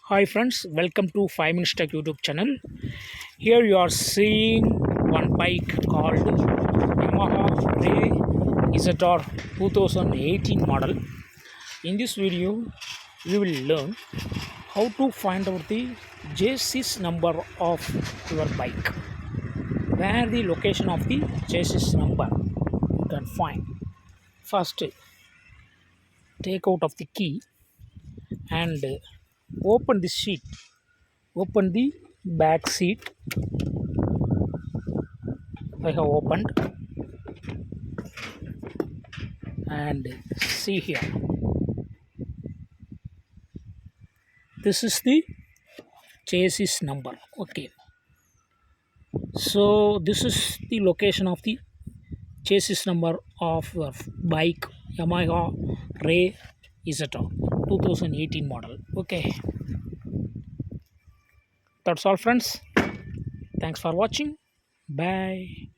Hi friends, welcome to 5 Minutes Tech YouTube channel. Here you are seeing one bike called Yamaha Ray ZR 2018 model. In this video, we will learn how to find out the chassis number of your bike. Where the location of the chassis number you can find. First, take out of the key and open the sheet. Open the back seat. I have opened and see here. This is the chassis number. Okay. So this is the location of the chassis number of your bike Yamaha Ray ZR 2018 model. Okay. That's all friends. Thanks for watching. Bye.